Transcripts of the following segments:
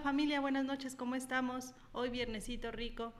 familia, buenas noches, ¿cómo estamos? Hoy viernesito rico.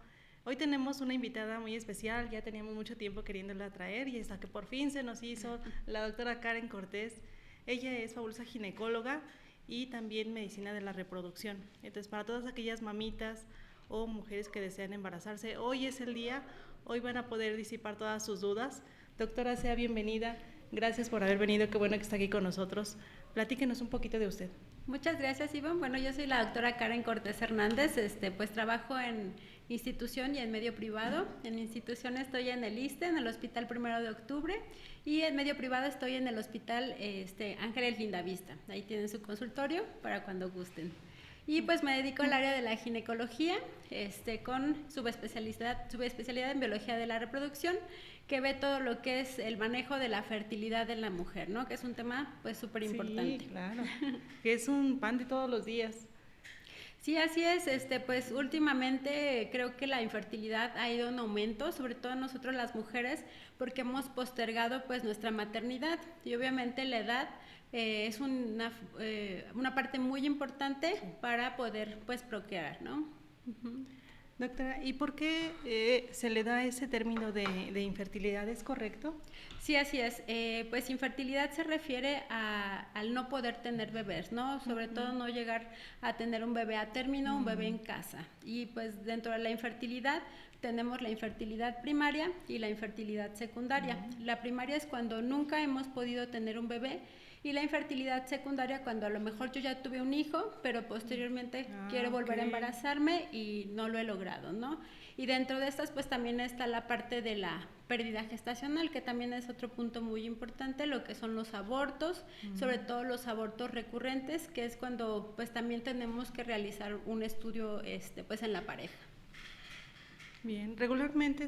Hoy tenemos una invitada muy especial, ya teníamos mucho tiempo queriéndola traer y hasta que por fin se nos hizo la doctora Karen Cortés. Ella es fabulosa ginecóloga y también medicina de la reproducción. Entonces, para todas aquellas mamitas o mujeres que desean embarazarse, hoy es el día, hoy van a poder disipar todas sus dudas. Doctora, sea bienvenida, gracias por haber venido, qué bueno que está aquí con nosotros. Platíquenos un poquito de usted. Muchas gracias, Ivonne. Bueno, yo soy la doctora Karen Cortés Hernández, pues trabajo en institución y en medio privado. En institución estoy en el ISSSTE, en el Hospital 1 de Octubre, y en medio privado estoy en el Hospital Ángeles Lindavista. Ahí tienen su consultorio para cuando gusten. Y pues me dedico al área de la ginecología, con subespecialidad en biología de la reproducción, que ve todo lo que es el manejo de la fertilidad de la mujer, ¿no? Que es un tema pues súper importante. Sí, claro, que es un pan de todos los días. Sí, así es, pues últimamente creo que la infertilidad ha ido en aumento, sobre todo nosotros las mujeres, porque hemos postergado pues nuestra maternidad y obviamente la edad es una parte muy importante para poder pues procrear, ¿no? Uh-huh. Doctora, ¿y por qué se le da ese término de infertilidad? ¿Es correcto? Sí, así es. Pues infertilidad se refiere al no poder tener bebés, ¿no? Sobre todo no llegar a tener un bebé a término, un bebé en casa. Y pues dentro de la infertilidad tenemos la infertilidad primaria y la infertilidad secundaria. La primaria es cuando nunca hemos podido tener un bebé, y la infertilidad secundaria cuando a lo mejor yo ya tuve un hijo, pero posteriormente quiero volver a embarazarme y no lo he logrado, ¿no? Y dentro de estas pues también está la parte de la pérdida gestacional, que también es otro punto muy importante, lo que son los abortos, sobre todo los abortos recurrentes, que es cuando pues también tenemos que realizar un estudio pues en la pareja. Bien, regularmente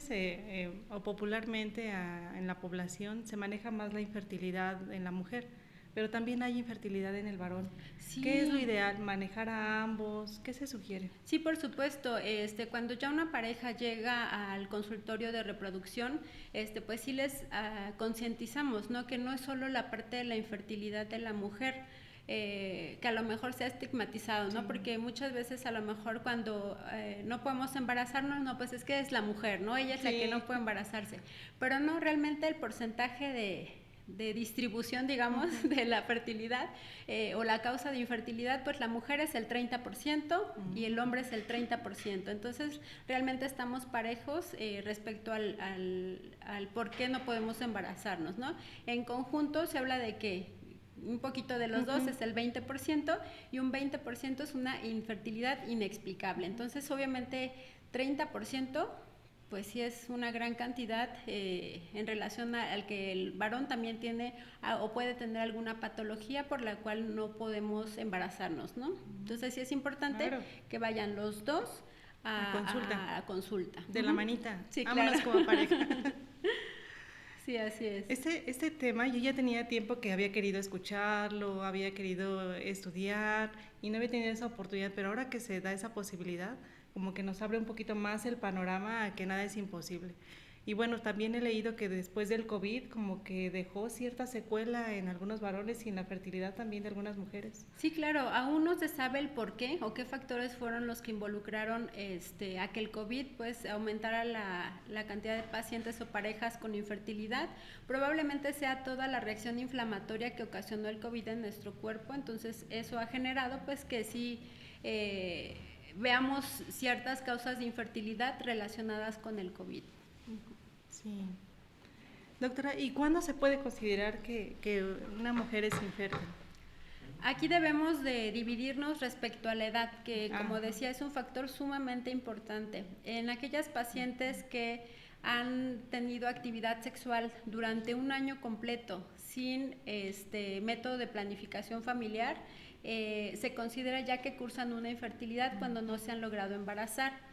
o popularmente en la población se maneja más la infertilidad en la mujer, pero también hay infertilidad en el varón. Sí. ¿Qué es lo ideal? ¿Manejar a ambos? ¿Qué se sugiere? Sí, por supuesto. Cuando ya una pareja llega al consultorio de reproducción, pues sí les concientizamos, ¿no? Que no es solo la parte de la infertilidad de la mujer, que a lo mejor se ha estigmatizado, ¿no? Sí. Porque muchas veces a lo mejor cuando no podemos embarazarnos, no, pues es que es la mujer, ¿no? Ella es la que no puede embarazarse. Pero no, realmente el porcentaje de distribución, digamos, de la fertilidad o la causa de infertilidad, pues la mujer es el 30% y el hombre es el 30%. Entonces, realmente estamos parejos respecto al por qué no podemos embarazarnos, ¿no? En conjunto se habla de que un poquito de los dos es el 20% y un 20% es una infertilidad inexplicable. Entonces, obviamente, 30% pues sí es una gran cantidad en relación al que el varón también tiene o puede tener alguna patología por la cual no podemos embarazarnos, ¿no? Entonces sí es importante que vayan los dos a consulta. De la manita, sí, vámonos claro. como pareja. Sí, así es. Este tema yo ya tenía tiempo que había querido escucharlo, había querido estudiar y no había tenido esa oportunidad, pero ahora que se da esa posibilidad, como que nos abre un poquito más el panorama a que nada es imposible. Y bueno, también he leído que después del COVID como que dejó cierta secuela en algunos varones y en la fertilidad también de algunas mujeres. Sí, claro, aún no se sabe el por qué o qué factores fueron los que involucraron a que el COVID pues aumentara la cantidad de pacientes o parejas con infertilidad. Probablemente sea toda la reacción inflamatoria que ocasionó el COVID en nuestro cuerpo, entonces eso ha generado pues que sí veamos ciertas causas de infertilidad relacionadas con el COVID. Sí. Doctora, ¿y cuándo se puede considerar que una mujer es infértil? Aquí debemos de dividirnos respecto a la edad, que como decía es un factor sumamente importante. En aquellas pacientes que han tenido actividad sexual durante un año completo sin método de planificación familiar, se considera ya que cursan una infertilidad cuando no se han logrado embarazar.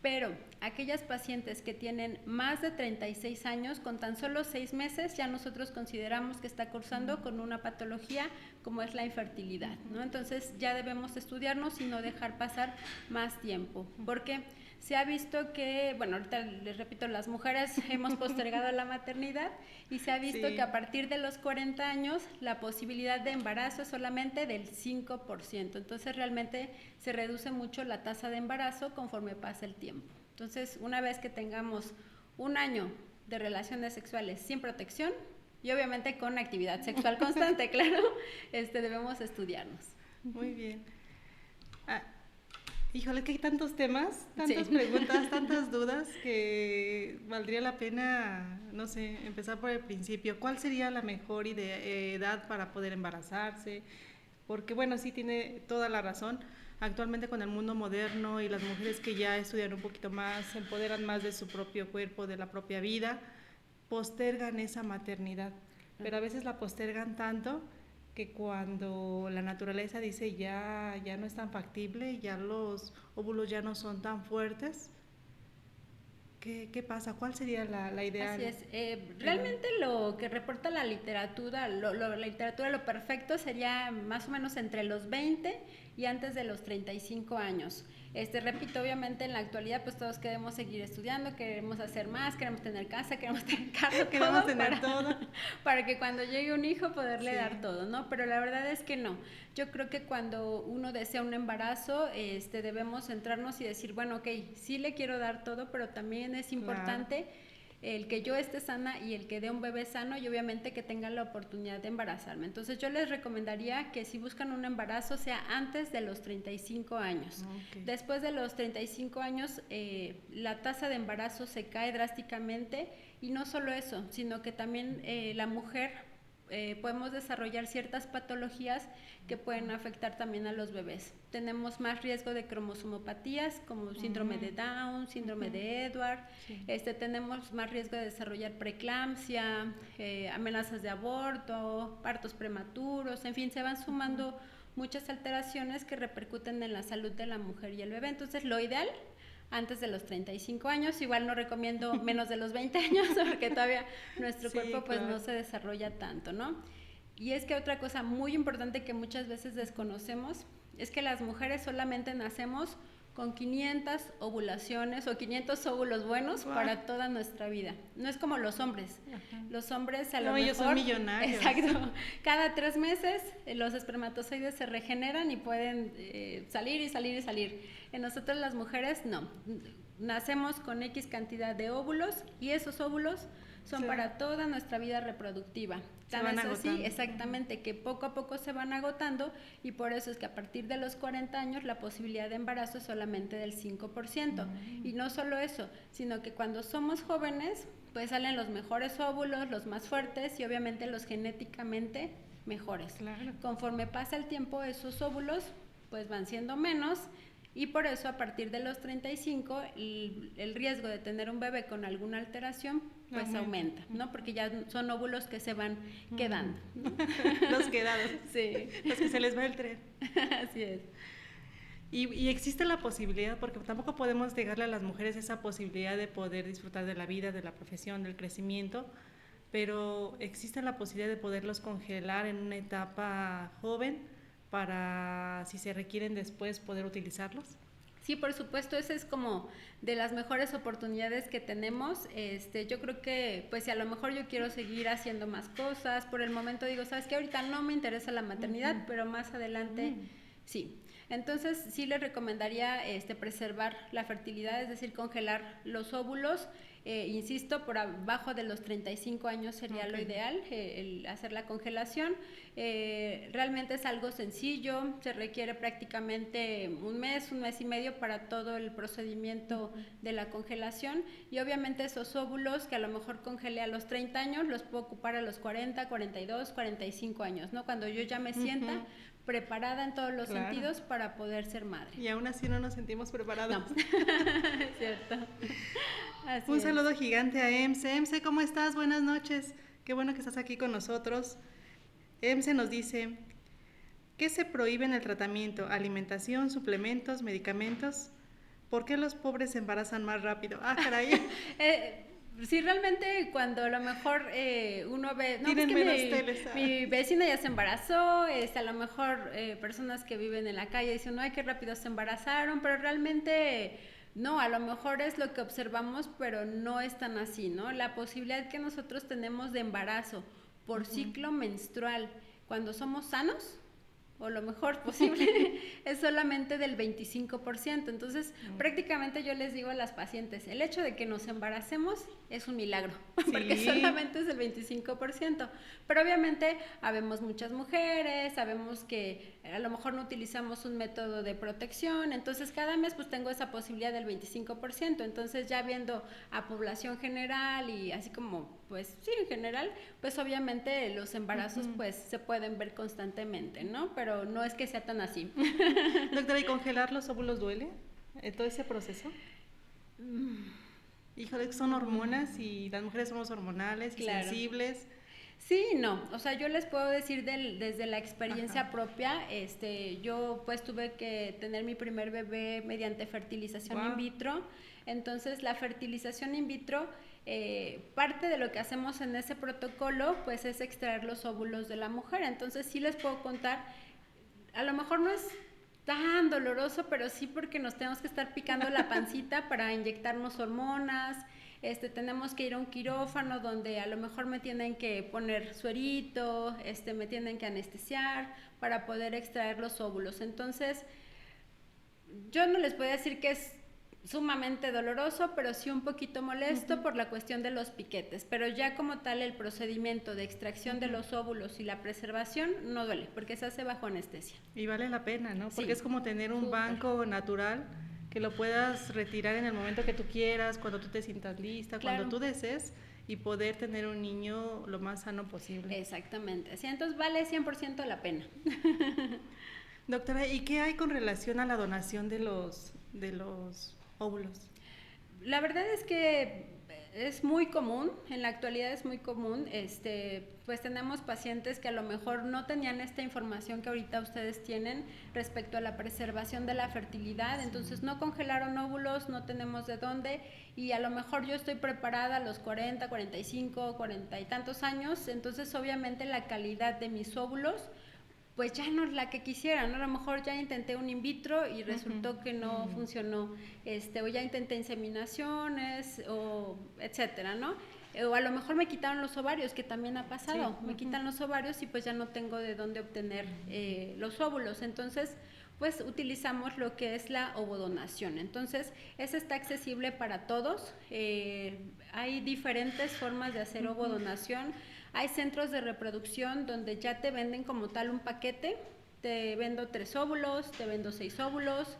Pero aquellas pacientes que tienen más de 36 años, con tan solo 6 meses, ya nosotros consideramos que está cursando con una patología como es la infertilidad, ¿no? Entonces ya debemos estudiarnos y no dejar pasar más tiempo, porque se ha visto que, bueno, ahorita les repito, las mujeres hemos postergado la maternidad y se ha visto Sí. que a partir de los 40 años la posibilidad de embarazo es solamente del 5%. Entonces realmente se reduce mucho la tasa de embarazo conforme pasa el tiempo. Entonces, una vez que tengamos un año de relaciones sexuales sin protección y obviamente con actividad sexual constante, claro, debemos estudiarnos. Muy bien. Ah, híjole, que hay tantos temas, tantas Sí. preguntas, tantas dudas que valdría la pena, no sé, empezar por el principio. ¿Cuál sería la mejor edad para poder embarazarse? Porque bueno, sí tiene toda la razón. Actualmente con el mundo moderno y las mujeres que ya estudian un poquito más, se empoderan más de su propio cuerpo, de la propia vida, postergan esa maternidad. Pero a veces la postergan tanto que cuando la naturaleza dice ya no es tan factible, ya los óvulos ya no son tan fuertes, ¿qué pasa? ¿Cuál sería la ideal? Así es. Realmente lo que reporta la literatura, lo perfecto sería más o menos entre los 20 y antes de los 35 años. Repito, obviamente en la actualidad pues todos queremos seguir estudiando, queremos hacer más, queremos tener casa, queremos tener carro, Queremos tener todo. para que cuando llegue un hijo poderle Sí. dar todo, ¿no? Pero la verdad es que no. Yo creo que cuando uno desea un embarazo, debemos centrarnos y decir, bueno, ok, sí le quiero dar todo, pero también es importante el que yo esté sana y el que dé un bebé sano y obviamente que tenga la oportunidad de embarazarme. Entonces yo les recomendaría que si buscan un embarazo sea antes de los 35 años. Okay. Después de los 35 años la tasa de embarazo se cae drásticamente y no solo eso, sino que también la mujer podemos desarrollar ciertas patologías que pueden afectar también a los bebés. Tenemos más riesgo de cromosomopatías como síndrome de Down, síndrome de Edward, sí. Tenemos más riesgo de desarrollar preeclampsia, amenazas de aborto, partos prematuros, en fin, se van sumando muchas alteraciones que repercuten en la salud de la mujer y el bebé. Entonces, lo ideal antes de los 35 años, igual no recomiendo menos de los 20 años porque todavía nuestro cuerpo pues no se desarrolla tanto, ¿no? Y es que otra cosa muy importante que muchas veces desconocemos es que las mujeres solamente nacemos con 500 ovulaciones o 500 óvulos buenos para toda nuestra vida. No es como los hombres. Ajá. Los hombres a lo mejor... ellos son millonarios. Exacto. Cada 3 meses los espermatozoides se regeneran y pueden salir y salir y salir. En nosotros las mujeres no. Nacemos con X cantidad de óvulos y esos óvulos son para toda nuestra vida reproductiva. Tan es así, exactamente, que poco a poco se van agotando y por eso es que a partir de los 40 años la posibilidad de embarazo es solamente del 5%. Y no solo eso, sino que cuando somos jóvenes, pues salen los mejores óvulos, los más fuertes y obviamente los genéticamente mejores. Claro. Conforme pasa el tiempo, esos óvulos pues van siendo menos. Y por eso a partir de los 35 el riesgo de tener un bebé con alguna alteración pues aumenta, ¿no? Porque ya son óvulos que se van quedando, ¿no? Los quedados. Sí. Los que se les va el tren. Así es. Y existe la posibilidad, porque tampoco podemos negarle a las mujeres esa posibilidad de poder disfrutar de la vida, de la profesión, del crecimiento, pero existe la posibilidad de poderlos congelar en una etapa joven para, si se requieren después, poder utilizarlos. Sí, por supuesto, esa es como de las mejores oportunidades que tenemos. Yo creo que, pues si a lo mejor yo quiero seguir haciendo más cosas, por el momento digo, sabes que ahorita no me interesa la maternidad, pero más adelante sí. Entonces sí les recomendaría preservar la fertilidad, es decir, congelar los óvulos. Insisto, por abajo de los 35 años sería lo ideal, el hacer la congelación. Realmente es algo sencillo, se requiere prácticamente un mes y medio para todo el procedimiento de la congelación y obviamente esos óvulos que a lo mejor congelé a los 30 años los puedo ocupar a los 40, 42, 45 años, ¿no? Cuando yo ya me sienta preparada en todos los sentidos para poder ser madre. Y aún así no nos sentimos preparados. No. Cierto. Así Un saludo gigante a Emse. Emse, ¿cómo estás? Buenas noches. Qué bueno que estás aquí con nosotros. Emse nos dice, ¿qué se prohíbe en el tratamiento? ¿Alimentación, suplementos, medicamentos? ¿Por qué los pobres se embarazan más rápido? Ah, caray. Sí, realmente cuando a lo mejor uno ve, no, tienen es que mi vecina ya se embarazó, a lo mejor personas que viven en la calle dicen, no, ay, qué rápido se embarazaron, pero realmente No, a lo mejor es lo que observamos, pero no es tan así, ¿no? La posibilidad que nosotros tenemos de embarazo por ciclo menstrual cuando somos sanos, o lo mejor posible, es solamente del 25%. Entonces, prácticamente yo les digo a las pacientes, el hecho de que nos embaracemos es un milagro, Sí. porque solamente es el 25%. Pero obviamente habemos muchas mujeres, sabemos que a lo mejor no utilizamos un método de protección, entonces cada mes pues tengo esa posibilidad del 25%. Entonces ya viendo a población general y así como pues sí, en general, pues obviamente los embarazos pues se pueden ver constantemente, ¿no? Pero no es que sea tan así. Doctora, ¿y congelar los óvulos duele? ¿Todo ese proceso? Híjole, que son hormonas y las mujeres somos hormonales y Claro. sensibles. Sí, no, o sea, yo les puedo decir desde la experiencia Ajá. propia, yo pues tuve que tener mi primer bebé mediante fertilización in Wow. vitro. Entonces la fertilización in vitro, parte de lo que hacemos en ese protocolo pues es extraer los óvulos de la mujer. Entonces sí les puedo contar, a lo mejor no es tan doloroso, pero sí porque nos tenemos que estar picando la pancita para inyectarnos hormonas. Tenemos que ir a un quirófano donde a lo mejor me tienen que poner suerito, me tienen que anestesiar para poder extraer los óvulos. Entonces, yo no les voy a decir que es sumamente doloroso, pero sí un poquito molesto por la cuestión de los piquetes, pero ya como tal el procedimiento de extracción de los óvulos y la preservación no duele, porque se hace bajo anestesia. Y vale la pena, ¿no? Porque Sí, es como tener un súper. banco natural que lo puedas retirar en el momento que tú quieras, cuando tú te sientas lista, Claro. cuando tú desees, y poder tener un niño lo más sano posible. Exactamente, sí, entonces vale 100% la pena. Doctora, ¿y qué hay con relación a la donación de los óvulos? La verdad es que es muy común, en la actualidad es muy común, pues tenemos pacientes que a lo mejor no tenían esta información que ahorita ustedes tienen respecto a la preservación de la fertilidad, entonces no congelaron óvulos, no tenemos de dónde, y a lo mejor yo estoy preparada a los 40, 45, 40 y tantos años, entonces obviamente la calidad de mis óvulos pues ya no es la que quisiera, ¿no? A lo mejor ya intenté un in vitro y resultó que no funcionó, o ya intenté inseminaciones, o etcétera, ¿no? O a lo mejor me quitaron los ovarios, que también ha pasado, me quitan los ovarios y pues ya no tengo de dónde obtener los óvulos, entonces pues utilizamos lo que es la ovodonación. Entonces, esa está accesible para todos. Hay diferentes formas de hacer ovodonación. Hay centros de reproducción donde ya te venden como tal un paquete. Te vendo 3 óvulos, te vendo 6 óvulos.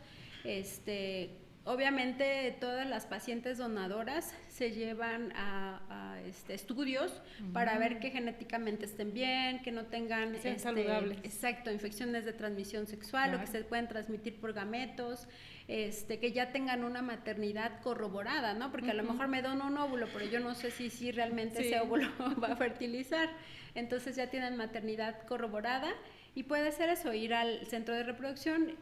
Obviamente todas las pacientes donadoras se llevan a estudios para ver que genéticamente estén bien, que no tengan sean saludables. Exacto, infecciones de transmisión sexual, claro, o que se pueden transmitir por gametos, que ya tengan una maternidad corroborada, ¿no? Porque a lo mejor me dono un óvulo, pero yo no sé si realmente ese óvulo va a fertilizar. Entonces ya tienen maternidad corroborada y puede ser eso, ir al centro de reproducción,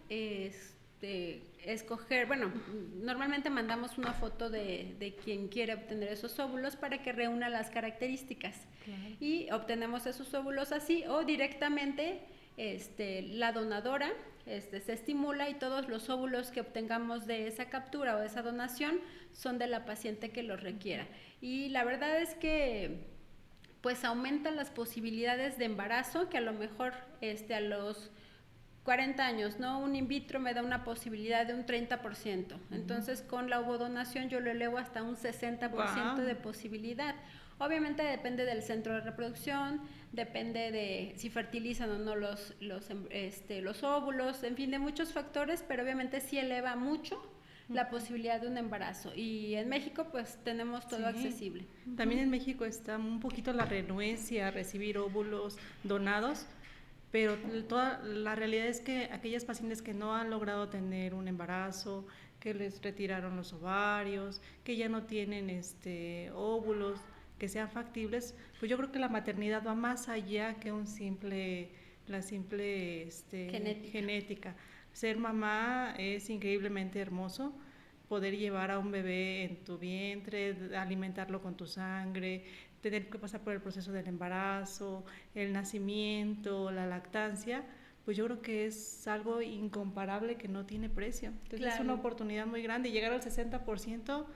escoger, bueno, normalmente mandamos una foto de quien quiere obtener esos óvulos para que reúna las características, claro, y obtenemos esos óvulos así, o directamente la donadora se estimula y todos los óvulos que obtengamos de esa captura o de esa donación son de la paciente que los requiera. Y la verdad es que pues aumenta las posibilidades de embarazo, que a lo mejor a los 40 años, ¿no? Un in vitro me da una posibilidad de un 30%. Entonces, con la ovodonación yo lo elevo hasta un 60% de posibilidad. Obviamente depende del centro de reproducción, depende de si fertilizan o no los óvulos, en fin, de muchos factores, pero obviamente sí eleva mucho la posibilidad de un embarazo. Y en México pues tenemos todo accesible. También en México está un poquito la renuencia a recibir óvulos donados, pero la realidad es que aquellas pacientes que no han logrado tener un embarazo, que les retiraron los ovarios, que ya no tienen óvulos que sean factibles, pues yo creo que la maternidad va más allá que la simple genética. Ser mamá es increíblemente hermoso, poder llevar a un bebé en tu vientre, alimentarlo con tu sangre, tener que pasar por el proceso del embarazo, el nacimiento, la lactancia, pues yo creo que es algo incomparable que no tiene precio. Entonces es una oportunidad muy grande y llegar al 60%,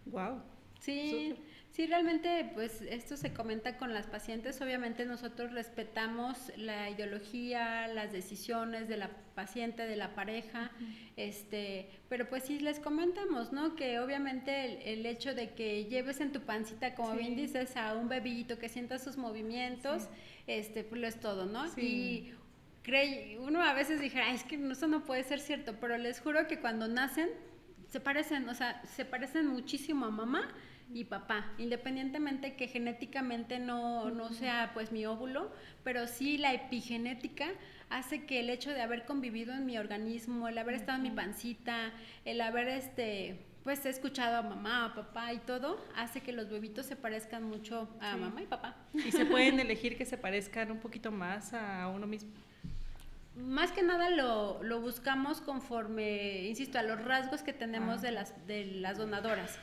wow. Sí, Súper. sí, realmente pues esto se comenta con las pacientes. Obviamente nosotros respetamos la ideología, las decisiones de la paciente, de la pareja, pero pues sí les comentamos, ¿no? Que obviamente el hecho de que lleves en tu pancita, como bien dices, a un bebito, que sienta sus movimientos, pues lo es todo, ¿no? Sí. Y uno a veces dijera, "Ay, es que eso no puede ser cierto", pero les juro que cuando nacen se parecen, o sea, se parecen muchísimo a mamá y papá, independientemente que genéticamente no sea pues mi óvulo, pero sí la epigenética hace que el hecho de haber convivido en mi organismo, el haber estado en mi pancita, el haber pues he escuchado a mamá, a papá y todo, hace que los bebitos se parezcan mucho a mamá y papá. Y se pueden elegir que se parezcan un poquito más a uno mismo. Más que nada lo buscamos conforme, insisto, a los rasgos que tenemos de las donadoras.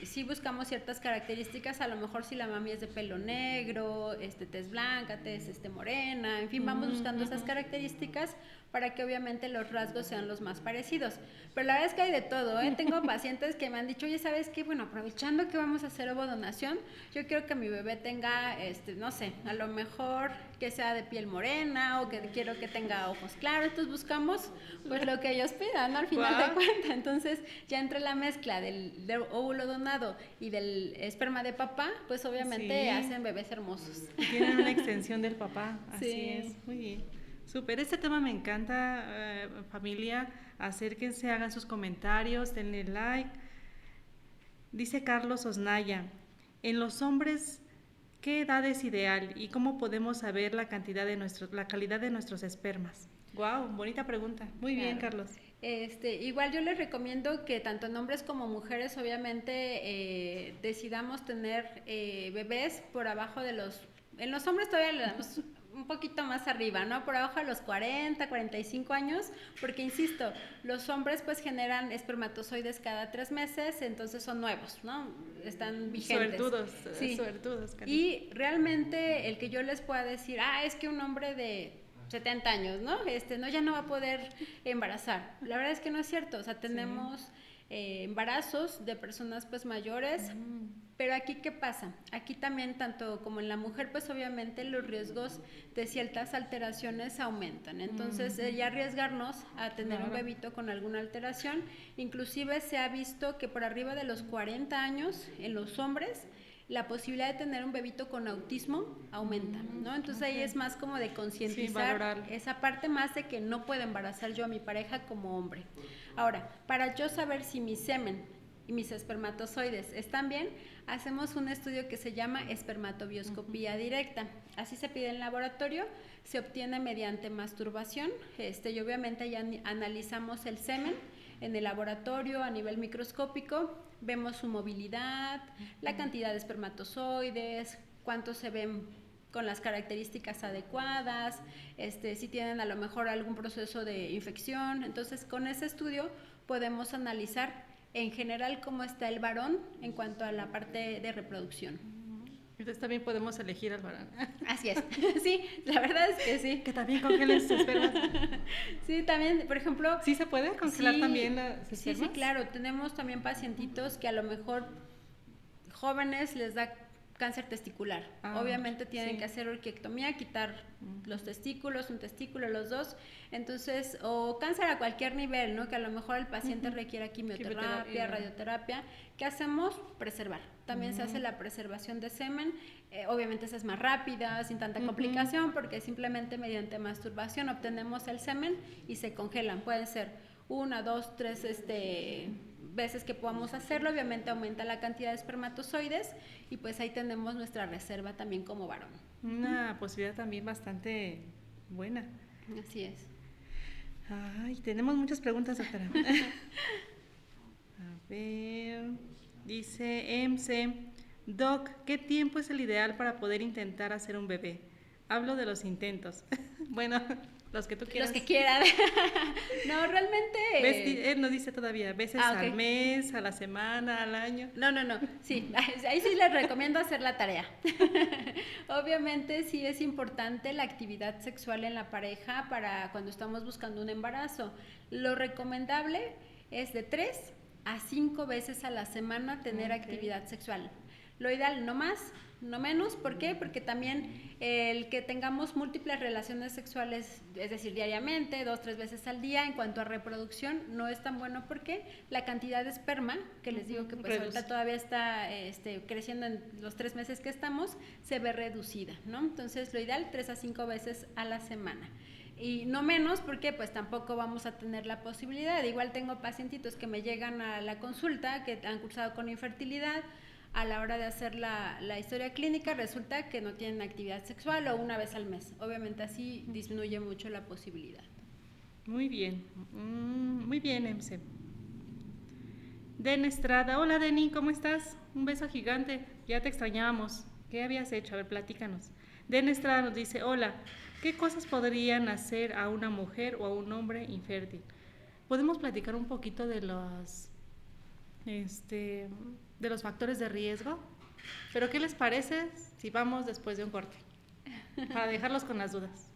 Sí buscamos ciertas características, a lo mejor si la mami es de pelo negro, tez blanca, tez morena, en fin, vamos buscando esas características para que obviamente los rasgos sean los más parecidos. Pero la verdad es que hay de todo, ¿eh? Tengo pacientes que me han dicho, oye, ¿sabes qué? Bueno, aprovechando que vamos a hacer ovodonación, yo quiero que mi bebé tenga, no sé, a lo mejor que sea de piel morena o que quiero que tenga ojos claros. Entonces buscamos pues lo que ellos pidan, ¿no? Al final de cuentas. Entonces ya entre la mezcla del óvulo donado y del esperma de papá, pues obviamente hacen bebés hermosos. Y tienen una extensión del papá, así es. Muy bien. Súper, este tema me encanta, familia. Acérquense, hagan sus comentarios, denle like. Dice Carlos Osnaya, en los hombres, ¿qué edad es ideal y cómo podemos saber la calidad de nuestros espermas? Wow, bonita pregunta. Muy bien, Carlos. Igual yo les recomiendo que tanto en hombres como mujeres obviamente decidamos tener bebés por abajo de en los hombres todavía le damos un poquito más arriba, ¿no? Por abajo de los 40, 45 años, porque insisto, los hombres pues generan espermatozoides cada 3 meses, entonces son nuevos, ¿no? Están vigentes. Suertudos. Y realmente el que yo les pueda decir, es que un hombre de 70 años, ¿no? No, ya no va a poder embarazar. La verdad es que no es cierto, o sea, tenemos embarazos de personas pues mayores, pero aquí ¿qué pasa? Aquí también, tanto como en la mujer, pues obviamente los riesgos de ciertas alteraciones aumentan. Entonces, ya arriesgarnos a tener un bebito con alguna alteración, inclusive se ha visto que por arriba de los 40 años en los hombres, la posibilidad de tener un bebito con autismo aumenta, ¿no? Entonces ahí es más como de concientizar esa parte más de que no puedo embarazar yo a mi pareja como hombre. Ahora, para yo saber si mi semen y mis espermatozoides están bien, hacemos un estudio que se llama espermatobioscopía directa. Así se pide en laboratorio, se obtiene mediante masturbación, y obviamente ya analizamos el semen en el laboratorio a nivel microscópico, vemos su movilidad, la cantidad de espermatozoides, cuántos se ven con las características adecuadas, si tienen a lo mejor algún proceso de infección. Entonces, con ese estudio podemos analizar en general cómo está el varón en cuanto a la parte de reproducción. Entonces también podemos elegir al varón. Así es, sí, la verdad es que sí. Que también congelen sus espermas. Sí, también, por ejemplo... ¿Sí se puede congelar también las espermas? Sí, claro, tenemos también pacientitos que a lo mejor jóvenes les da cáncer testicular. Obviamente tienen que hacer orquiectomía, quitar los testículos, un testículo, los dos. Entonces, o cáncer a cualquier nivel, ¿no? Que a lo mejor el paciente requiera quimioterapia, radioterapia. ¿Qué hacemos? Preservar. También se hace la preservación de semen. Obviamente esa es más rápida, sin tanta complicación, porque simplemente mediante masturbación obtenemos el semen y se congelan. Pueden ser 1, 2, 3 veces que podamos hacerlo. Obviamente aumenta la cantidad de espermatozoides y pues ahí tenemos nuestra reserva también como varón. Una posibilidad también bastante buena. Así es. Ay, tenemos muchas preguntas, doctora. A ver, dice MC, Doc, ¿qué tiempo es el ideal para poder intentar hacer un bebé? Hablo de los intentos. Bueno, Los que tú quieras. Los que quieran. No, realmente... Él nos dice todavía, veces okay. al mes, a la semana, al año. No, sí, ahí sí les recomiendo hacer la tarea. Obviamente sí es importante la actividad sexual en la pareja para cuando estamos buscando un embarazo. Lo recomendable es de 3 a 5 veces a la semana tener actividad sexual. Lo ideal, no más, no menos. ¿Por qué? Porque también el que tengamos múltiples relaciones sexuales, es decir, diariamente, 2-3 veces al día, en cuanto a reproducción, no es tan bueno porque la cantidad de esperma, que les digo que pues ahorita todavía está creciendo en los 3 meses que estamos, se ve reducida, ¿no? Entonces, lo ideal, 3 a 5 veces a la semana. Y no menos porque pues tampoco vamos a tener la posibilidad. Igual tengo pacientitos que me llegan a la consulta que han cursado con infertilidad. A la hora de hacer la historia clínica resulta que no tienen actividad sexual o una vez al mes. Obviamente así disminuye mucho la posibilidad. Muy bien, MC. Den Estrada, hola Deni, ¿cómo estás? Un beso gigante, ya te extrañábamos. ¿Qué habías hecho? A ver, platícanos. Den Estrada nos dice, hola, ¿qué cosas podrían hacer a una mujer o a un hombre infértil? ¿Podemos platicar un poquito de los factores de riesgo? ¿Pero qué les parece si vamos después de un corte? Para dejarlos con las dudas.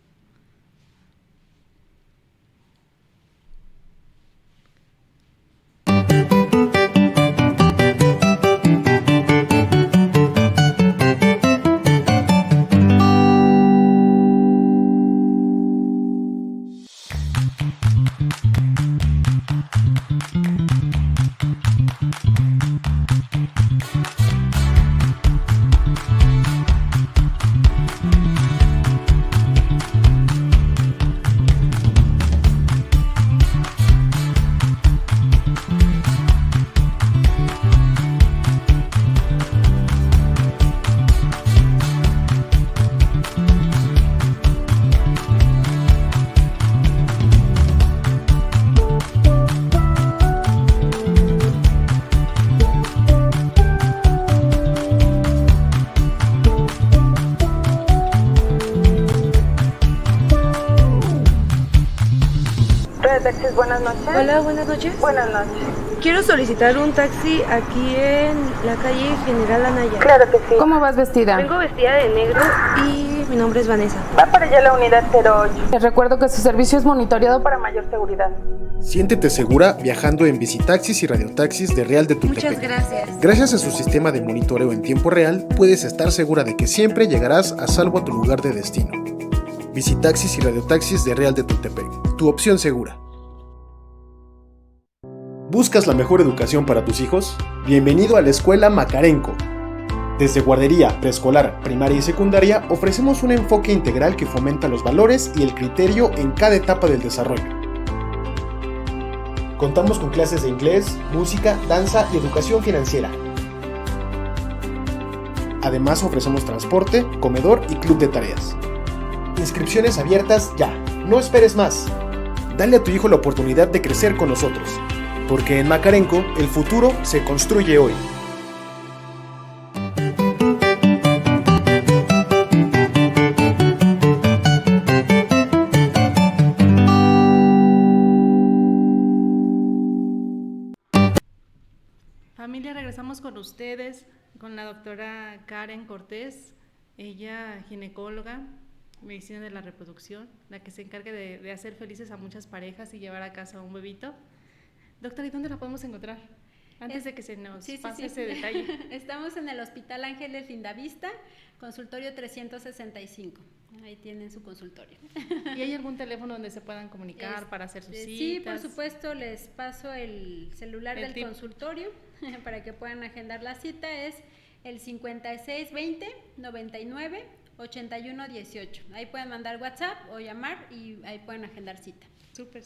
Taxis, buenas noches. Hola, buenas noches. Buenas noches. Quiero solicitar un taxi aquí en la calle General Anaya. Claro que sí. ¿Cómo vas vestida? Vengo vestida de negro y mi nombre es Vanessa. Va para allá la unidad 08. Les recuerdo que su servicio es monitoreado para mayor seguridad. Siéntete segura viajando en Visitaxis y Radiotaxis de Real de Tultepec. Muchas gracias. Gracias a su sistema de monitoreo en tiempo real, puedes estar segura de que siempre llegarás a salvo a tu lugar de destino. Visitaxis y Radiotaxis de Real de Tultepec, tu opción segura. ¿Buscas la mejor educación para tus hijos? Bienvenido a la Escuela Macarenco. Desde guardería, preescolar, primaria y secundaria, ofrecemos un enfoque integral que fomenta los valores y el criterio en cada etapa del desarrollo. Contamos con clases de inglés, música, danza y educación financiera. Además ofrecemos transporte, comedor y club de tareas. Inscripciones abiertas ya. No esperes más. Dale a tu hijo la oportunidad de crecer con nosotros. Porque en Macarenco, el futuro se construye hoy. Familia, regresamos con ustedes, con la doctora Karen Cortés, ella ginecóloga, medicina de la reproducción, la que se encarga de hacer felices a muchas parejas y llevar a casa a un bebito. Doctora, ¿y dónde la podemos encontrar? Antes de que se nos pase ese detalle. Estamos en el Hospital Ángeles Lindavista, consultorio 365. Ahí tienen su consultorio. ¿Y hay algún teléfono donde se puedan comunicar para hacer sus citas? Sí, por supuesto, les paso el celular del consultorio para que puedan agendar la cita. Es el 5620 99 81 18. Ahí pueden mandar WhatsApp o llamar y ahí pueden agendar cita. Súper.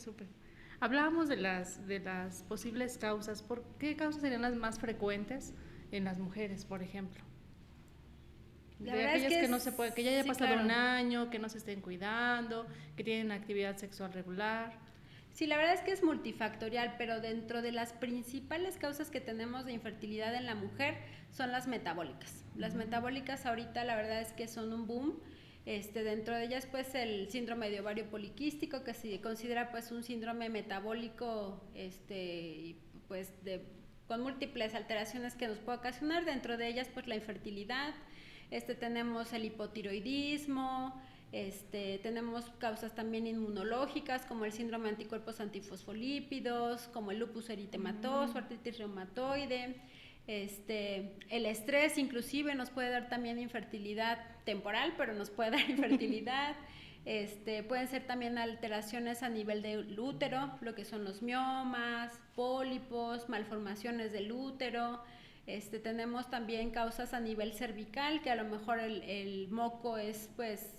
Hablábamos de las posibles causas. ¿Por qué causas serían las más frecuentes en las mujeres, por ejemplo? La de verdad aquellas es que no se puede, que ya haya pasado claro. un año, que no se estén cuidando, que tienen actividad sexual regular. Sí, la verdad es que es multifactorial, pero dentro de las principales causas que tenemos de infertilidad en la mujer son las metabólicas. Las metabólicas ahorita la verdad es que son un boom. Dentro de ellas pues el síndrome de ovario poliquístico, que se considera pues un síndrome metabólico pues con múltiples alteraciones que nos puede ocasionar, dentro de ellas pues la infertilidad, tenemos el hipotiroidismo, tenemos causas también inmunológicas como el síndrome de anticuerpos antifosfolípidos, como el lupus eritematoso, artritis reumatoide. El estrés inclusive nos puede dar también infertilidad temporal, pero nos puede dar infertilidad. Pueden ser también alteraciones a nivel del útero, lo que son los miomas, pólipos, malformaciones del útero. Tenemos también causas a nivel cervical, que a lo mejor el moco es pues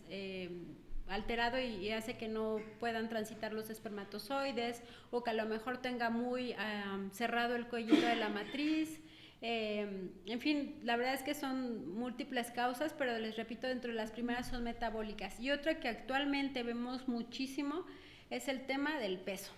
alterado y hace que no puedan transitar los espermatozoides, o que a lo mejor tenga muy cerrado el cuellito de la matriz. En fin, la verdad es que son múltiples causas, pero les repito, dentro de las primeras son metabólicas. Y otra que actualmente vemos muchísimo es el tema del peso.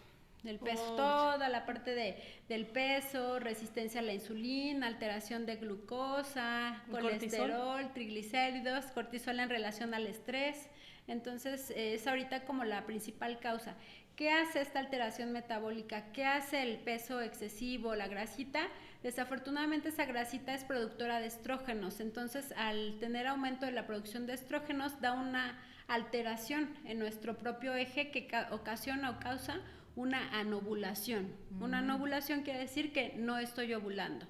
Toda la parte del peso, resistencia a la insulina, alteración de glucosa, colesterol, triglicéridos, cortisol en relación al estrés. Entonces es ahorita como la principal causa. ¿Qué hace esta alteración metabólica? ¿Qué hace el peso excesivo, la grasita? Desafortunadamente esa grasita es productora de estrógenos, entonces al tener aumento de la producción de estrógenos da una alteración en nuestro propio eje que ocasiona o causa una anovulación. Una anovulación quiere decir que no estoy ovulando.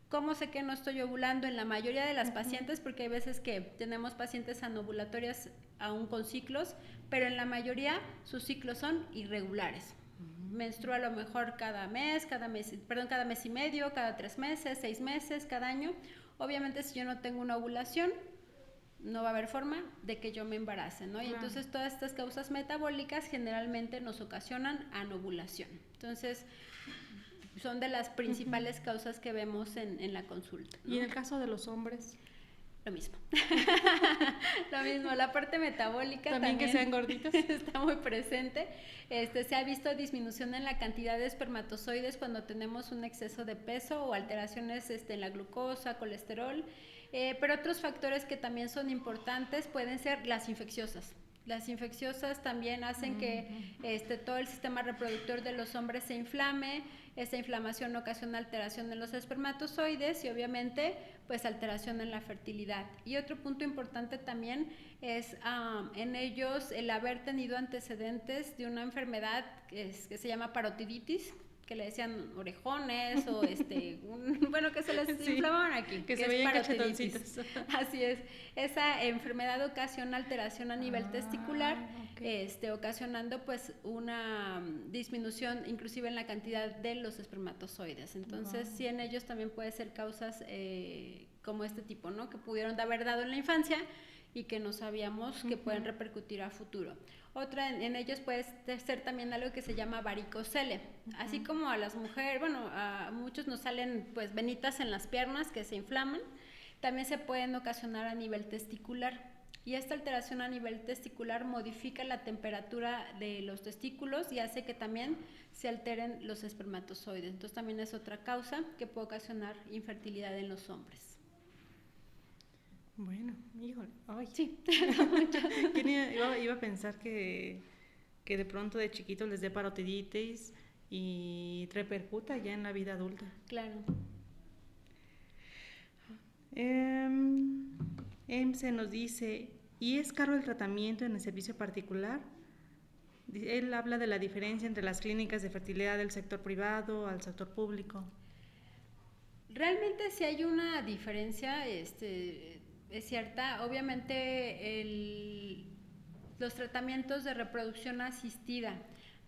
¿Cómo sé que no estoy ovulando? En la mayoría de las pacientes, porque hay veces que tenemos pacientes anovulatorias aún con ciclos, pero en la mayoría sus ciclos son irregulares. Menstrua a lo mejor cada mes y medio, cada 3 meses, 6 meses, cada año. Obviamente si yo no tengo una ovulación, no va a haber forma de que yo me embarace, ¿no? Claro. Y entonces todas estas causas metabólicas generalmente nos ocasionan anovulación. Entonces son de las principales causas que vemos en la consulta, ¿no? ¿Y en el caso de los hombres? Lo mismo. Lo mismo, la parte metabólica también que sean gorditos está muy presente. Se ha visto disminución en la cantidad de espermatozoides cuando tenemos un exceso de peso o alteraciones en la glucosa, colesterol, pero otros factores que también son importantes pueden ser las infecciosas. Las infecciosas también hacen que todo el sistema reproductor de los hombres se inflame. Esta inflamación ocasiona alteración en los espermatozoides y obviamente pues alteración en la fertilidad. Y otro punto importante también es en ellos el haber tenido antecedentes de una enfermedad que se llama parotiditis, que le decían orejones o bueno, que se les inflamaban aquí, que se veían cachetoncitos. Así es. Esa enfermedad ocasiona alteración a nivel testicular, ocasionando pues una disminución inclusive en la cantidad de los espermatozoides. Entonces, sí, en ellos también puede ser causas como este tipo, ¿no? Que pudieron haber dado en la infancia y que no sabíamos que pueden repercutir a futuro. Otra en ellos puede ser también algo que se llama varicocele. Así como a las mujeres, bueno, a muchos nos salen pues venitas en las piernas que se inflaman, también se pueden ocasionar a nivel testicular. Y esta alteración a nivel testicular modifica la temperatura de los testículos y hace que también se alteren los espermatozoides. Entonces también es otra causa que puede ocasionar infertilidad en los hombres. Bueno, híjole, ay. Sí. ¿Quién iba a pensar que de pronto de chiquitos les dé parotiditis y repercuta ya en la vida adulta? Claro. Se nos dice, ¿y es caro el tratamiento en el servicio particular? Él habla de la diferencia entre las clínicas de fertilidad del sector privado al sector público. Realmente sí hay una diferencia, es cierta. Obviamente los tratamientos de reproducción asistida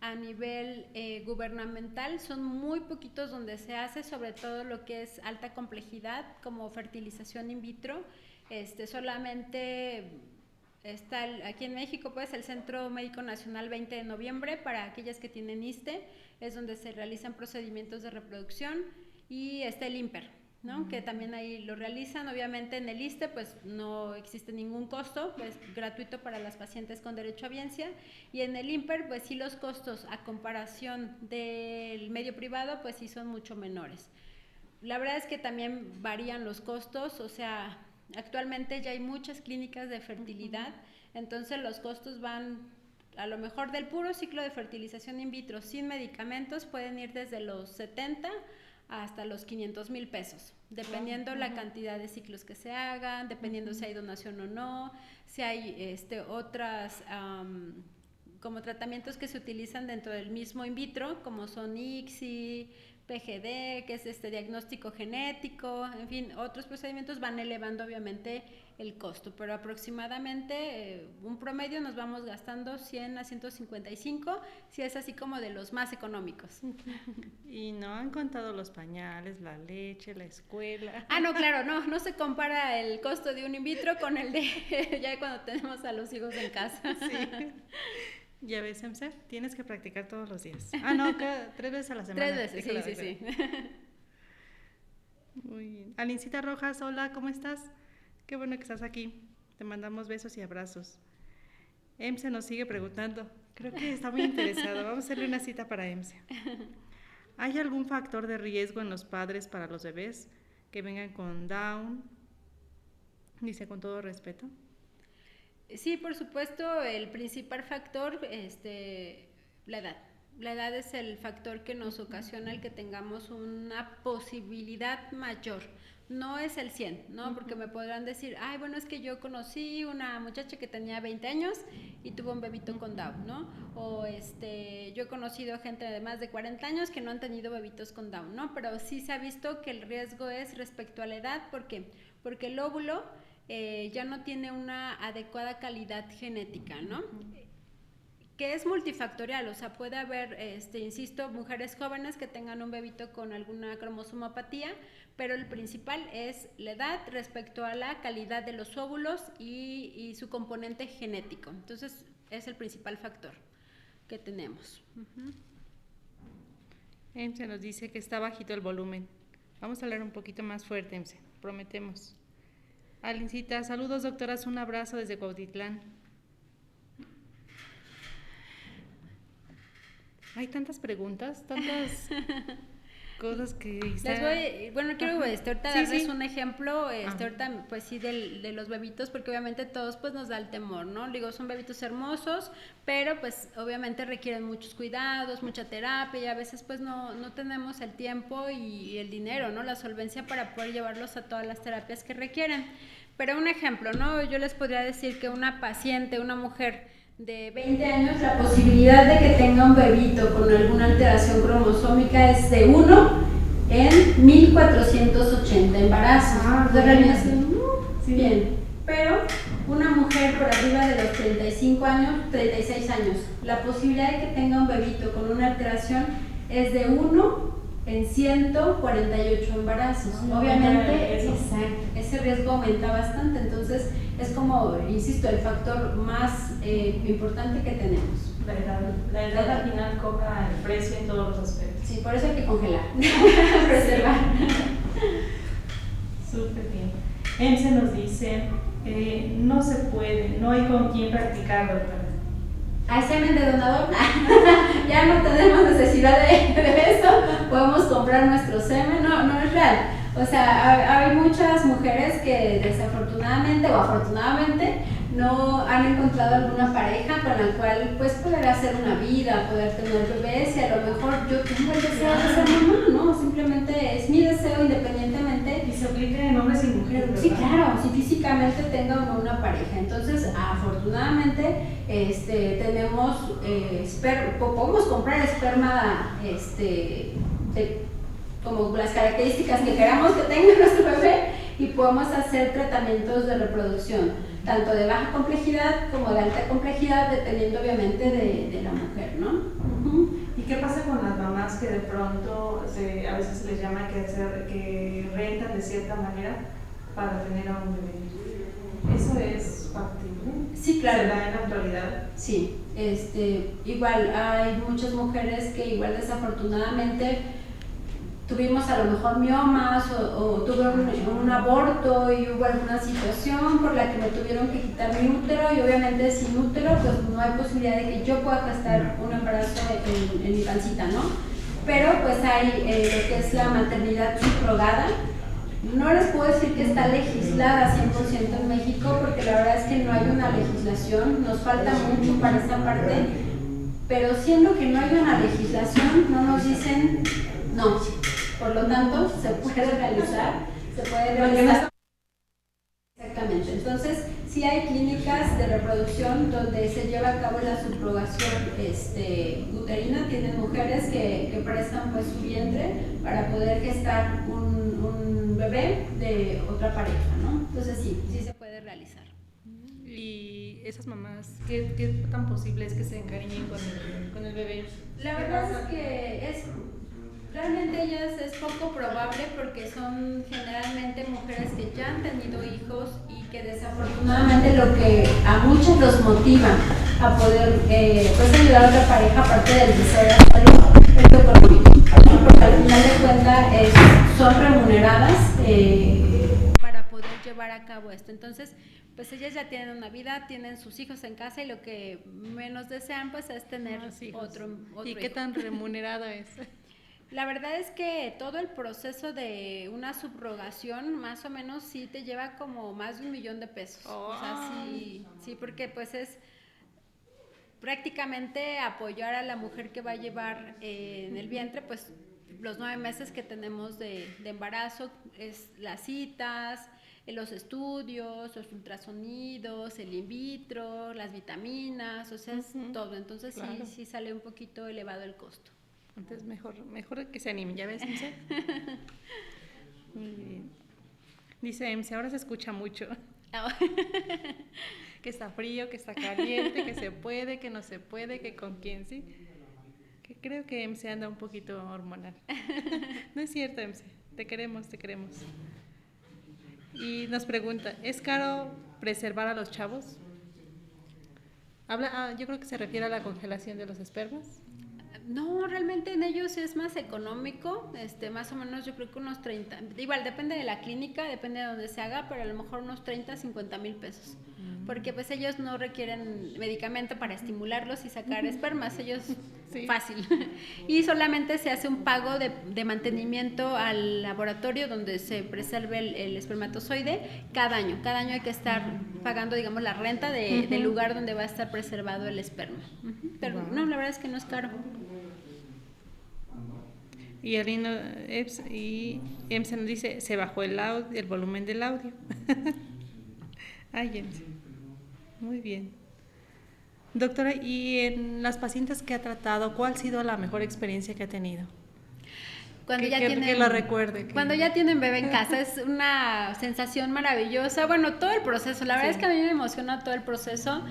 a nivel gubernamental son muy poquitos donde se hace, sobre todo lo que es alta complejidad como fertilización in vitro. Solamente está aquí en México pues el Centro Médico Nacional 20 de noviembre para aquellas que tienen ISSSTE, es donde se realizan procedimientos de reproducción, y está el IMPER, ¿no? Que también ahí lo realizan. Obviamente en el ISSSTE pues no existe ningún costo, es gratuito para las pacientes con derecho a biencia, y en el IMPER pues sí los costos a comparación del medio privado pues sí son mucho menores. La verdad es que también varían los costos, o sea, actualmente ya hay muchas clínicas de fertilidad Entonces los costos van, a lo mejor del puro ciclo de fertilización in vitro sin medicamentos, pueden ir desde los 70 hasta los 500,000 pesos, dependiendo la cantidad de ciclos que se hagan, dependiendo si hay donación o no, si hay otras como tratamientos que se utilizan dentro del mismo in vitro, como son ICSI, PGD, que es diagnóstico genético, en fin, otros procedimientos van elevando obviamente el costo, pero aproximadamente un promedio nos vamos gastando 100 a 155, si es así como de los más económicos. Y no han contado los pañales, la leche, la escuela. Ah, no, claro, no se compara el costo de un in vitro con el de ya cuando tenemos a los hijos en casa. Sí. Ya ves, Emse, tienes que practicar todos los días. Ah, no, 3 veces a la semana. 3 veces, sí. Muy bien. Alincita Rojas, hola, ¿cómo estás? Qué bueno que estás aquí. Te mandamos besos y abrazos. Emse nos sigue preguntando. Creo que está muy interesado. Vamos a hacerle una cita para Emse. ¿Hay algún factor de riesgo en los padres para los bebés que vengan con Down? Dice con todo respeto. Sí, por supuesto, el principal factor, la edad. La edad es el factor que nos ocasiona el que tengamos una posibilidad mayor. No es el 100, ¿no? Porque me podrán decir, ay, bueno, es que yo conocí una muchacha que tenía 20 años y tuvo un bebito con Down, ¿no? O yo he conocido gente de más de 40 años que no han tenido bebitos con Down, ¿no? Pero sí se ha visto que el riesgo es respecto a la edad, ¿por qué? Porque el óvulo ya no tiene una adecuada calidad genética, ¿no? Que es multifactorial, o sea, puede haber, insisto, mujeres jóvenes que tengan un bebito con alguna cromosomopatía, pero el principal es la edad respecto a la calidad de los óvulos y su componente genético. Entonces, es el principal factor que tenemos. Emse nos dice que está bajito el volumen. Vamos a hablar un poquito más fuerte, Emse, prometemos. Alincita, saludos doctoras, un abrazo desde Cuautitlán. Hay tantas preguntas, tantas cosas que... quiero ahorita darles un ejemplo, ahorita pues sí de los bebitos, porque obviamente todos pues nos da el temor, ¿no? Digo, son bebitos hermosos, pero pues obviamente requieren muchos cuidados, mucha terapia y a veces pues no tenemos el tiempo y el dinero, ¿no? La solvencia para poder llevarlos a todas las terapias que requieren. Pero un ejemplo, ¿no? Yo les podría decir que una paciente, una mujer de 20 años, la posibilidad de que tenga un bebito con alguna alteración cromosómica es de 1 en 1480 embarazos. Sí. Bien, pero una mujer por arriba de los 35 años, 36 años, la posibilidad de que tenga un bebito con una alteración es de 1 en 148 embarazos. Obviamente, ese riesgo aumenta bastante, entonces es como, insisto, el factor más importante que tenemos. La edad al final cobra el precio en todos los aspectos. Sí, por eso hay que congelar, preservar. Súper bien. Emse nos dice, no se puede, no hay con quién practicar, doctora. ¿Hay semen de donador? Ya no tenemos necesidad de eso, podemos comprar nuestro semen, no es real. O sea, hay muchas mujeres que desafortunadamente o afortunadamente no han encontrado alguna pareja con la cual pues poder hacer una vida, poder tener bebés, y a lo mejor yo tengo el deseo de ser mamá, ¿no? Simplemente es mi deseo independientemente. Y se aplica en hombres y mujeres, ¿verdad? Sí, claro, si físicamente tenga o no una pareja. Entonces, afortunadamente, tenemos podemos comprar esperma, como las características que queramos que tenga nuestro bebé, y podemos hacer tratamientos de reproducción, tanto de baja complejidad como de alta complejidad, dependiendo obviamente de la mujer, ¿no? ¿Y qué pasa con las mamás que de pronto a veces se les llama que rentan de cierta manera para tener a un bebé? ¿Eso es factible? Sí, claro. ¿Se da en la actualidad? Sí, igual hay muchas mujeres que igual desafortunadamente tuvimos a lo mejor miomas o tuve un aborto y hubo alguna situación por la que me tuvieron que quitar mi útero, y obviamente sin útero pues no hay posibilidad de que yo pueda gestar un embarazo en mi pancita, ¿no? Pero pues hay lo que es la maternidad subrogada, no les puedo decir que está legislada 100% en México, porque la verdad es que no hay una legislación, nos falta mucho para esa parte, pero siendo que no hay una legislación, no nos dicen no. Por lo tanto, se puede realizar. Exactamente. Entonces, sí hay clínicas de reproducción donde se lleva a cabo la subrogación uterina. Tienen mujeres que prestan pues su vientre para poder gestar un bebé de otra pareja, ¿no? Entonces sí se puede realizar. Y esas mamás, ¿qué tan posible es que se encariñen con el bebé? La verdad es que realmente ellas es poco probable, porque son generalmente mujeres que ya han tenido hijos y que desafortunadamente lo que a muchos los motiva a poder pues ayudar a otra pareja, aparte del deseo de salud, es lo económico, porque al final de cuentas son remuneradas para poder llevar a cabo esto. Entonces, pues ellas ya tienen una vida, tienen sus hijos en casa, y lo que menos desean pues es tener otro ¿Y qué hijo. tan remunerada es? La verdad es que todo el proceso de una subrogación más o menos sí te lleva como más de $1 millón de pesos. O sea, sí, porque pues es prácticamente apoyar a la mujer que va a llevar en el vientre pues los 9 meses que tenemos de embarazo, es las citas, los estudios, los ultrasonidos, el in vitro, las vitaminas, o sea, es todo. Entonces claro, sí sale un poquito elevado el costo. Entonces mejor que se animen, ¿ya ves, Emse? Muy bien. Dice Emse, ahora se escucha mucho. Que está frío, que está caliente, que se puede, que no se puede, que con quién, ¿sí? Que creo que Emse anda un poquito hormonal. No es cierto, Emse, te queremos. Y nos pregunta, ¿es caro preservar a los chavos? Yo creo que se refiere a la congelación de los espermas. No, realmente en ellos es más económico, más o menos yo creo que unos 30, igual depende de la clínica, depende de donde se haga, pero a lo mejor unos 30, 50 mil pesos, porque pues ellos no requieren medicamento para estimularlos y sacar espermas, ellos fácil, y solamente se hace un pago de mantenimiento al laboratorio donde se preserve el espermatozoide cada año hay que estar pagando, digamos, la renta del lugar donde va a estar preservado el esperma, pero no, la verdad es que no es caro. Y Emse nos dice, se bajó el volumen del audio. Ay, Emse. Muy bien. Doctora, y en las pacientes que ha tratado, ¿cuál ha sido la mejor experiencia que ha tenido? Cuando que lo recuerde. Cuando ya tienen bebé en casa, es una sensación maravillosa. Bueno, todo el proceso, la verdad es que a mí me emociona todo el proceso.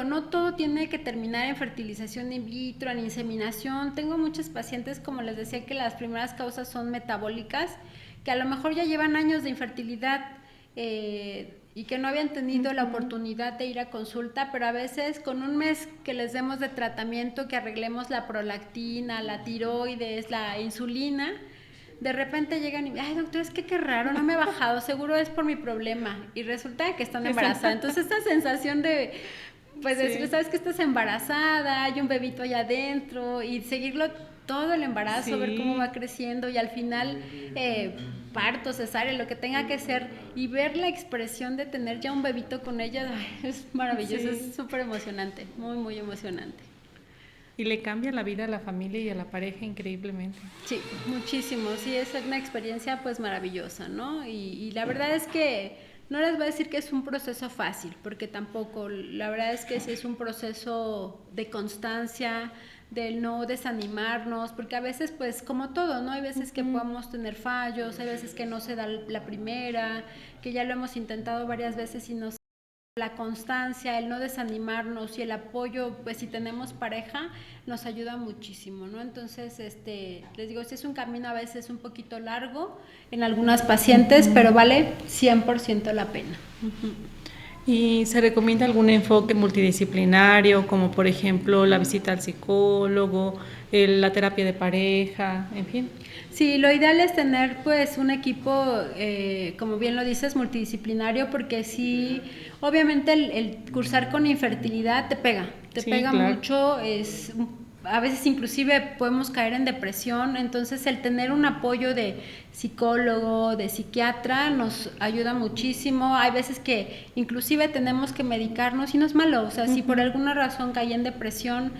No todo tiene que terminar en fertilización in vitro, en inseminación. Tengo muchos pacientes, como les decía, que las primeras causas son metabólicas, que a lo mejor ya llevan años de infertilidad y que no habían tenido la oportunidad de ir a consulta, pero a veces con un mes que les demos de tratamiento, que arreglemos la prolactina, la tiroides, la insulina, de repente llegan y, ay, doctor, es que qué raro, no me he bajado, seguro es por mi problema, y resulta que están embarazadas. Entonces esta sensación de, pues decir, sabes que estás embarazada, hay un bebito allá adentro, y seguirlo todo el embarazo, ver cómo va creciendo, y al final parto, cesárea, lo que tenga que ser, y ver la expresión de tener ya un bebito con ella, ay, es maravilloso, es súper emocionante, muy, muy emocionante. Y le cambia la vida a la familia y a la pareja increíblemente. Sí, muchísimo, sí, es una experiencia pues maravillosa, ¿no? Y la verdad es que no les voy a decir que es un proceso fácil, porque tampoco, la verdad es que sí es un proceso de constancia, del no desanimarnos, porque a veces pues como todo, ¿no? Hay veces que podemos tener fallos, hay veces que no se da la primera, que ya lo hemos intentado varias veces y no se da. La constancia, el no desanimarnos y el apoyo, pues si tenemos pareja, nos ayuda muchísimo, ¿no? Entonces, les digo, es un camino a veces un poquito largo en algunas pacientes, pero vale 100% la pena. ¿Y se recomienda algún enfoque multidisciplinario, como por ejemplo la visita al psicólogo, la terapia de pareja, en fin? Sí, lo ideal es tener pues un equipo, como bien lo dices, multidisciplinario, porque sí, obviamente el cursar con infertilidad te pega claro. mucho, a veces inclusive podemos caer en depresión, entonces el tener un apoyo de psicólogo, de psiquiatra nos ayuda muchísimo. Hay veces que inclusive tenemos que medicarnos y no es malo, o sea, si por alguna razón caí en depresión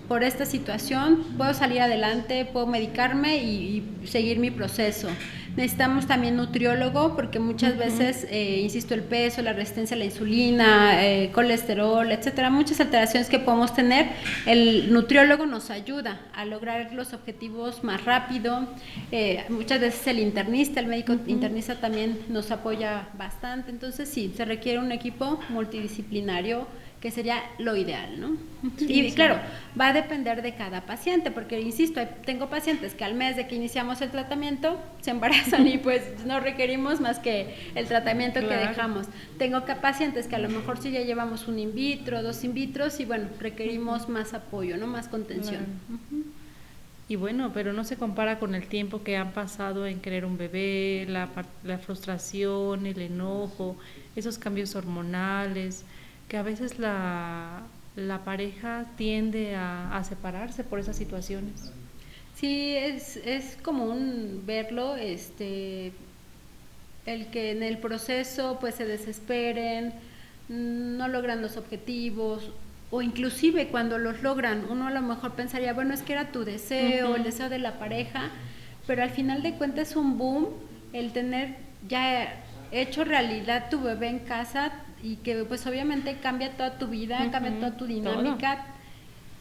por esta situación, puedo salir adelante, puedo medicarme y seguir mi proceso. Necesitamos también nutriólogo porque muchas veces, insisto, el peso, la resistencia a la insulina, colesterol, etcétera, muchas alteraciones que podemos tener, el nutriólogo nos ayuda a lograr los objetivos más rápido. Muchas veces el internista, el médico internista también nos apoya bastante, entonces sí, se requiere un equipo multidisciplinario que sería lo ideal, ¿no? Sí, y claro, va a depender de cada paciente, porque insisto, tengo pacientes que al mes de que iniciamos el tratamiento se embarazan y pues no requerimos más que el tratamiento que dejamos. Tengo pacientes que a lo mejor sí ya llevamos un in vitro, 2 in vitros y bueno, requerimos más apoyo, ¿no? Más contención. Y bueno, pero no se compara con el tiempo que han pasado en querer un bebé, la frustración, el enojo, esos cambios hormonales, que a veces la pareja tiende a separarse por esas situaciones. Sí, es común verlo, el que en el proceso pues se desesperen, no logran los objetivos, o inclusive cuando los logran, uno a lo mejor pensaría, bueno, es que era tu deseo, el deseo de la pareja, pero al final de cuentas es un boom el tener ya hecho realidad tu bebé en casa, y que pues obviamente cambia toda tu vida, cambia toda tu dinámica. Todo.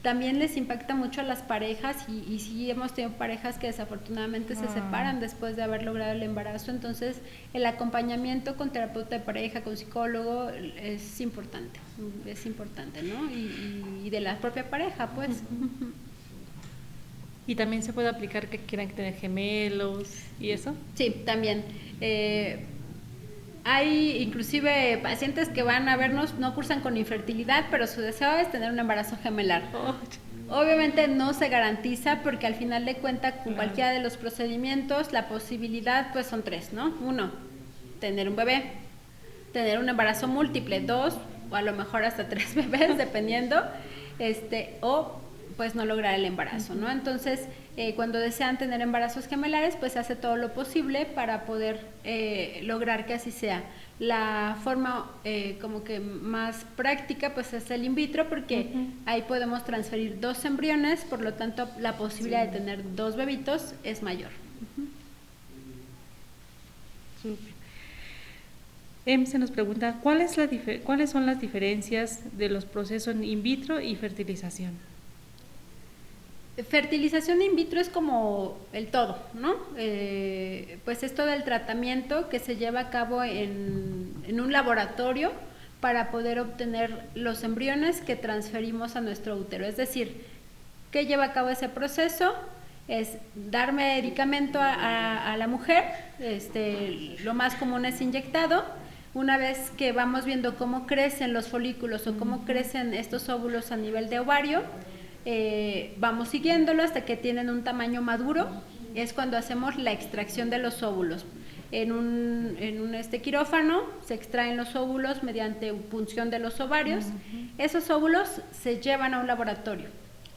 También les impacta mucho a las parejas y sí hemos tenido parejas que desafortunadamente se separan después de haber logrado el embarazo, entonces el acompañamiento con terapeuta de pareja, con psicólogo es importante, ¿no? Y de la propia pareja, pues. ¿Y también se puede aplicar que quieran tener gemelos y eso? Sí, también. Hay inclusive pacientes que van a vernos, no cursan con infertilidad, pero su deseo es tener un embarazo gemelar. Obviamente no se garantiza porque al final de cuentas con cualquiera de los procedimientos la posibilidad pues son 3, ¿no? 1, tener un bebé, tener un embarazo múltiple, 2 o a lo mejor hasta 3 bebés dependiendo, o pues no lograr el embarazo, ¿no? Entonces cuando desean tener embarazos gemelares pues se hace todo lo posible para poder lograr que así sea. La forma como que más práctica pues es el in vitro porque ahí podemos transferir 2 embriones, por lo tanto la posibilidad de tener 2 bebitos es mayor. Se nos pregunta, ¿cuáles son las diferencias de los procesos in vitro y fertilización? Fertilización in vitro es como el todo, ¿no? Pues es todo el tratamiento que se lleva a cabo en un laboratorio para poder obtener los embriones que transferimos a nuestro útero. Es decir, ¿qué lleva a cabo ese proceso? Es dar medicamento a la mujer, lo más común es inyectado. Una vez que vamos viendo cómo crecen los folículos o cómo crecen estos óvulos a nivel de ovario, vamos siguiéndolo hasta que tienen un tamaño maduro, es cuando hacemos la extracción de los óvulos. En un quirófano se extraen los óvulos mediante punción de los ovarios. Esos óvulos se llevan a un laboratorio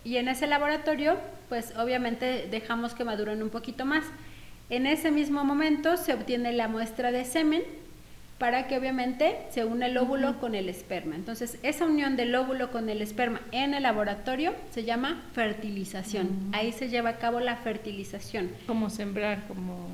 y en ese laboratorio pues obviamente dejamos que maduren un poquito más. En ese mismo momento se obtiene la muestra de semen para que obviamente se une el óvulo con el esperma. Entonces, esa unión del óvulo con el esperma en el laboratorio se llama fertilización. Ahí se lleva a cabo la fertilización. Como sembrar, como...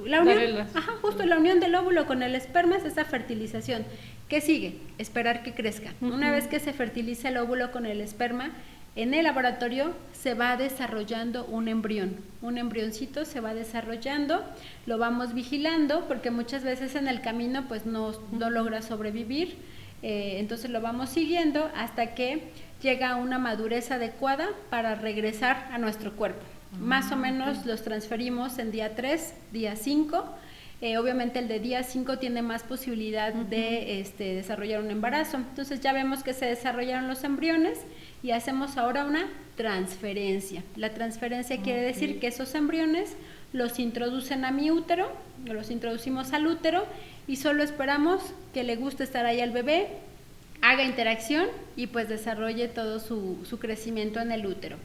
La unión, justo la unión del óvulo con el esperma es esa fertilización. ¿Qué sigue? Esperar que crezca. Una vez que se fertiliza el óvulo con el esperma, en el laboratorio se va desarrollando un embrión. Un embrioncito se va desarrollando, lo vamos vigilando porque muchas veces en el camino pues no logra sobrevivir, entonces lo vamos siguiendo hasta que llega a una madurez adecuada para regresar a nuestro cuerpo. Más o menos los transferimos en día 3, día 5. Obviamente el de día 5 tiene más posibilidad de desarrollar un embarazo. Entonces ya vemos que se desarrollaron los embriones y hacemos ahora una transferencia. La transferencia quiere decir que esos embriones los introducen a mi útero, los introducimos al útero y solo esperamos que le guste estar ahí al bebé, haga interacción y pues desarrolle todo su crecimiento en el útero.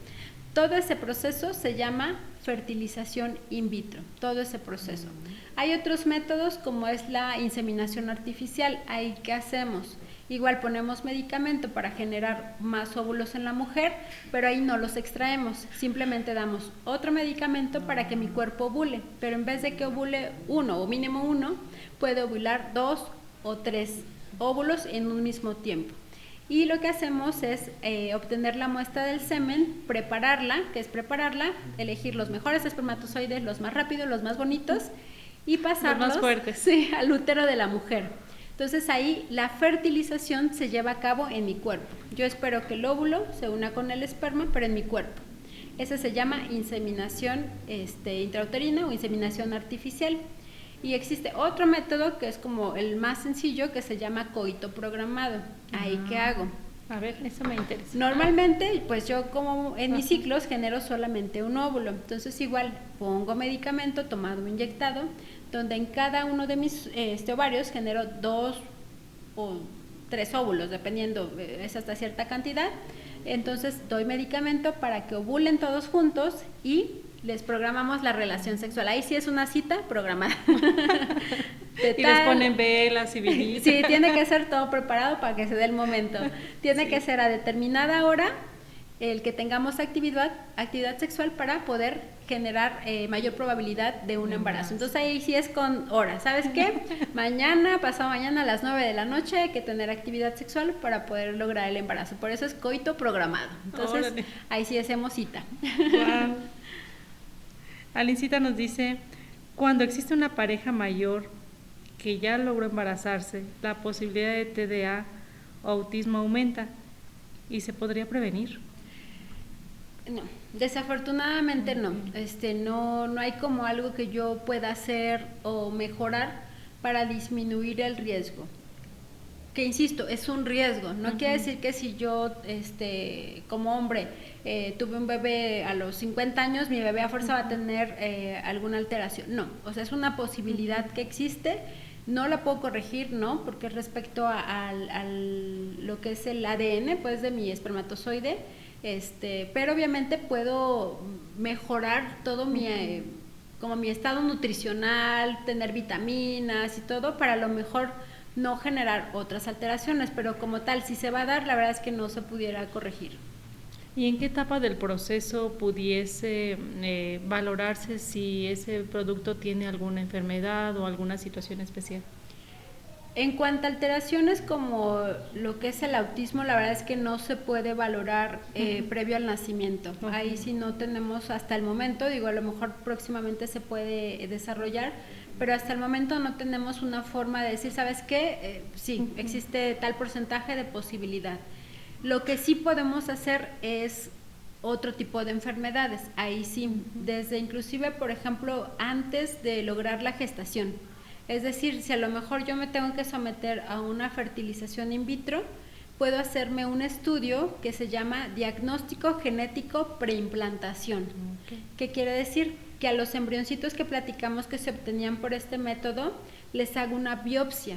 Todo ese proceso se llama fertilización in vitro, todo ese proceso. Hay otros métodos como es la inseminación artificial. Ahí, ¿qué hacemos? Igual ponemos medicamento para generar más óvulos en la mujer, pero ahí no los extraemos, simplemente damos otro medicamento para que mi cuerpo ovule, pero en vez de que ovule 1 o mínimo 1, puede ovular 2 o 3 óvulos en un mismo tiempo. Y lo que hacemos es obtener la muestra del semen, prepararla, elegir los mejores espermatozoides, los más rápidos, los más bonitos, y pasarlos los más fuertes. Sí, al útero de la mujer. Entonces ahí la fertilización se lleva a cabo en mi cuerpo. Yo espero que el óvulo se una con el esperma, pero en mi cuerpo. Ese se llama inseminación intrauterina o inseminación artificial. Y existe otro método que es como el más sencillo, que se llama coito programado. Ahí, ¿qué hago? A ver, eso me interesa. Normalmente, pues yo como en mis ciclos genero solamente un óvulo. Entonces igual pongo medicamento tomado o inyectado, donde en cada uno de mis ovarios genero 2 o 3 óvulos, dependiendo, es hasta cierta cantidad. Entonces doy medicamento para que ovulen todos juntos y les programamos la relación sexual. Ahí sí es una cita programada. Y les ponen velas y velitas. Sí, tiene que ser todo preparado para que se dé el momento. Tiene que ser a determinada hora el que tengamos actividad sexual para poder generar mayor probabilidad de un embarazo. Entonces ahí sí es con horas. ¿Sabes qué? Mañana, pasado mañana a las 9 de la noche hay que tener actividad sexual para poder lograr el embarazo. Por eso es coito programado. Entonces Órale. ahí sí hacemos cita. Wow. Alincita nos dice, cuando existe una pareja mayor que ya logró embarazarse, la posibilidad de TDA o autismo aumenta y se podría prevenir. No, desafortunadamente no. No hay como algo que yo pueda hacer o mejorar para disminuir el riesgo. Que insisto, es un riesgo. No quiere decir que si yo, como hombre, tuve un bebé a los 50 años, mi bebé a fuerza va a tener alguna alteración. No, o sea, es una posibilidad que existe. No la puedo corregir, ¿no? Porque respecto a lo que es el ADN, pues, de mi espermatozoide, pero obviamente puedo mejorar todo como mi estado nutricional, tener vitaminas y todo, para a lo mejor no generar otras alteraciones, pero como tal, si se va a dar, la verdad es que no se pudiera corregir. ¿Y en qué etapa del proceso pudiese valorarse si ese producto tiene alguna enfermedad o alguna situación especial? En cuanto a alteraciones como lo que es el autismo, la verdad es que no se puede valorar previo al nacimiento. Ahí sí no tenemos hasta el momento, digo, a lo mejor próximamente se puede desarrollar, pero hasta el momento no tenemos una forma de decir, ¿sabes qué? Sí, existe tal porcentaje de posibilidad. Lo que sí podemos hacer es otro tipo de enfermedades, ahí sí, desde inclusive, por ejemplo, antes de lograr la gestación. Es decir, si a lo mejor yo me tengo que someter a una fertilización in vitro, puedo hacerme un estudio que se llama diagnóstico genético preimplantación. ¿Qué quiere decir? Que a los embrioncitos que platicamos que se obtenían por este método, les hago una biopsia.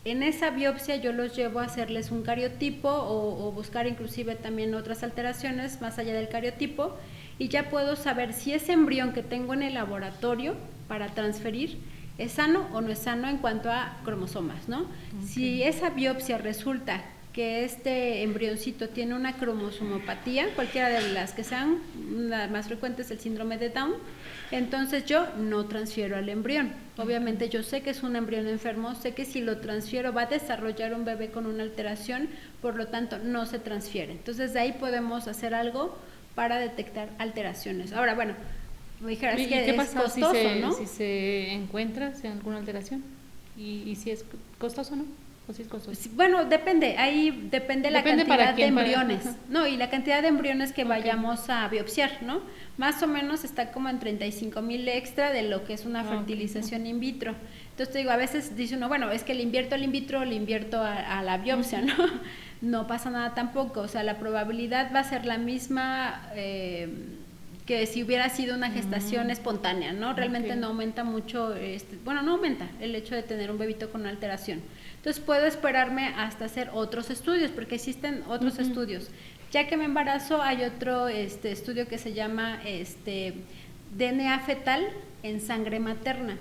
En esa biopsia yo los llevo a hacerles un cariotipo o buscar inclusive también otras alteraciones más allá del cariotipo, y ya puedo saber si ese embrión que tengo en el laboratorio para transferir es sano o no es sano en cuanto a cromosomas, ¿no? Si esa biopsia resulta que este embrioncito tiene una cromosomopatía, cualquiera de las que sean, la más frecuente es el síndrome de Down, entonces yo no transfiero al embrión. Obviamente yo sé que es un embrión enfermo, sé que si lo transfiero va a desarrollar un bebé con una alteración, por lo tanto no se transfiere. Entonces de ahí podemos hacer algo para detectar alteraciones. Ahora, bueno, me dijeras que ¿qué es pasa costoso, ¿no? si se encuentra alguna alteración? ¿Y si es costoso o no? ¿O si es costoso? Bueno, depende, ahí depende la cantidad de embriones, para... no, y la cantidad de embriones que vayamos a biopsiar, ¿no? Más o menos está como en 35,000 extra de lo que es una fertilización in vitro. Entonces te digo, a veces dice uno, bueno, es que le invierto al in vitro, le invierto a la biopsia, ¿no? No pasa nada tampoco, o sea, la probabilidad va a ser la misma que que si hubiera sido una gestación espontánea, ¿no? Realmente no aumenta mucho, no aumenta el hecho de tener un bebito con alteración. Entonces puedo esperarme hasta hacer otros estudios, porque existen otros estudios. Ya que me embarazo, hay otro estudio que se llama DNA fetal en sangre materna.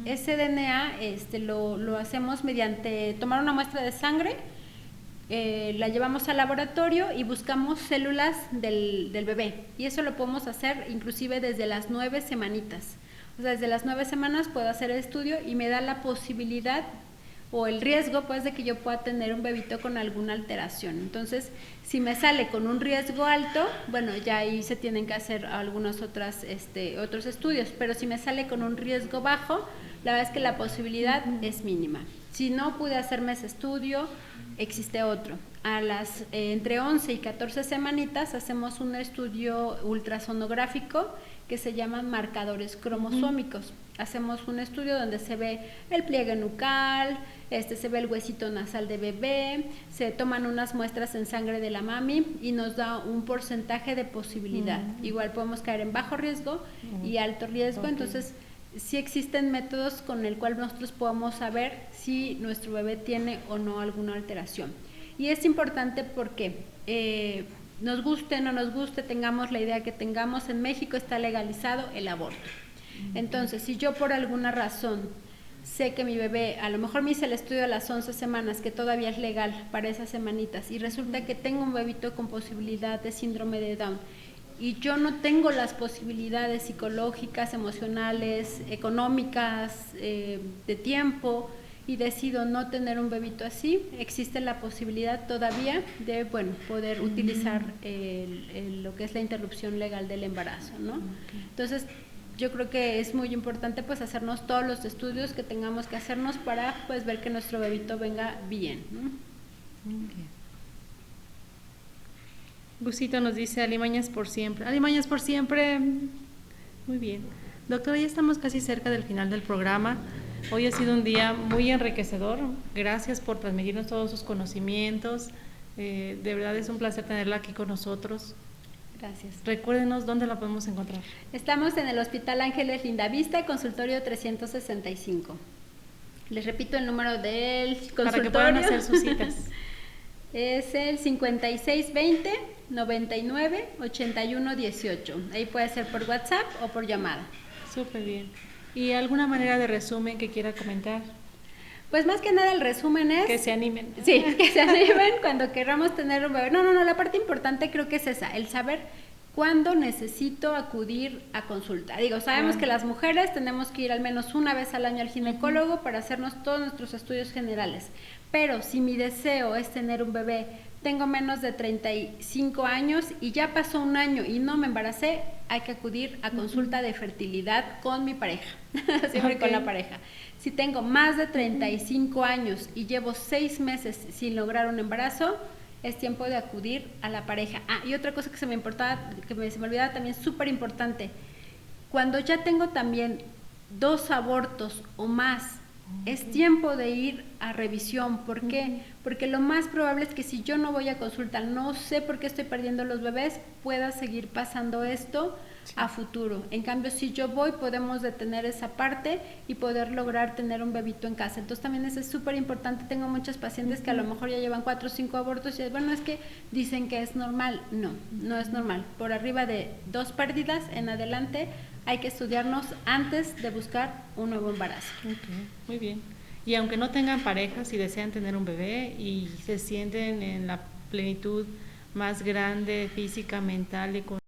Ese DNA lo hacemos mediante tomar una muestra de sangre, la llevamos al laboratorio y buscamos células del bebé. Y eso lo podemos hacer inclusive desde las 9 semanitas. O sea, desde las 9 semanas puedo hacer el estudio y me da la posibilidad o el riesgo pues de que yo pueda tener un bebito con alguna alteración. Entonces, si me sale con un riesgo alto, bueno, ya ahí se tienen que hacer algunos otros estudios, pero si me sale con un riesgo bajo, la verdad es que la posibilidad es mínima. Si no pude hacerme ese estudio, existe otro. A las entre 11 y 14 semanitas hacemos un estudio ultrasonográfico que se llaman marcadores cromosómicos. Hacemos un estudio donde se ve el pliegue nucal, se ve el huesito nasal de bebé, se toman unas muestras en sangre de la mami y nos da un porcentaje de posibilidad. Igual podemos caer en bajo riesgo y alto riesgo, entonces sí existen métodos con el cual nosotros podemos saber si nuestro bebé tiene o no alguna alteración. Y es importante porque nos guste, no nos guste, tengamos la idea que tengamos, en México está legalizado el aborto. Entonces, si yo por alguna razón sé que mi bebé, a lo mejor me hice el estudio a las 11 semanas, que todavía es legal para esas semanitas, y resulta que tengo un bebito con posibilidad de síndrome de Down, y yo no tengo las posibilidades psicológicas, emocionales, económicas, de tiempo, y decido no tener un bebito así, existe la posibilidad todavía de, poder utilizar lo que es la interrupción legal del embarazo, ¿no? Entonces, yo creo que es muy importante pues hacernos todos los estudios que tengamos que hacernos para pues ver que nuestro bebito venga bien, ¿no? Gusito nos dice alimañas por siempre. Alimañas por siempre. Muy bien. Doctora, ya estamos casi cerca del final del programa. Hoy ha sido un día muy enriquecedor. Gracias por transmitirnos todos sus conocimientos. De verdad es un placer tenerla aquí con nosotros. Gracias. Recuérdenos dónde la podemos encontrar. Estamos en el Hospital Ángeles Lindavista, consultorio 365. Les repito el número del consultorio. Para que puedan hacer sus citas. Es el 5620 99 81 18. Ahí puede ser por WhatsApp o por llamada. Súper bien. ¿Y alguna manera de resumen que quiera comentar? Pues más que nada el resumen es... Que se animen. Sí, que se animen cuando queramos tener un bebé. No, la parte importante creo que es esa, el saber cuándo necesito acudir a consulta. Digo, sabemos que las mujeres tenemos que ir al menos una vez al año al ginecólogo para hacernos todos nuestros estudios generales. Pero si mi deseo es tener un bebé, tengo menos de 35 años y ya pasó un año y no me embaracé, hay que acudir a consulta de fertilidad con mi pareja, siempre con la pareja. Si tengo más de 35 años y llevo 6 meses sin lograr un embarazo, es tiempo de acudir a la pareja. Y otra cosa que se me olvidaba también, súper importante, cuando ya tengo también 2 abortos o más, es tiempo de ir a revisión. ¿Por qué? Porque lo más probable es que si yo no voy a consulta, no sé por qué estoy perdiendo los bebés, pueda seguir pasando esto a futuro. En cambio, si yo voy, podemos detener esa parte y poder lograr tener un bebito en casa. Entonces también eso es súper importante. Tengo muchos pacientes que a lo mejor ya llevan 4 o 5 abortos y es que dicen que es normal. No es normal. Por arriba de 2 pérdidas en adelante hay que estudiarnos antes de buscar un nuevo embarazo. Muy bien. Y aunque no tengan pareja, si desean tener un bebé y se sienten en la plenitud más grande física, mental, económica,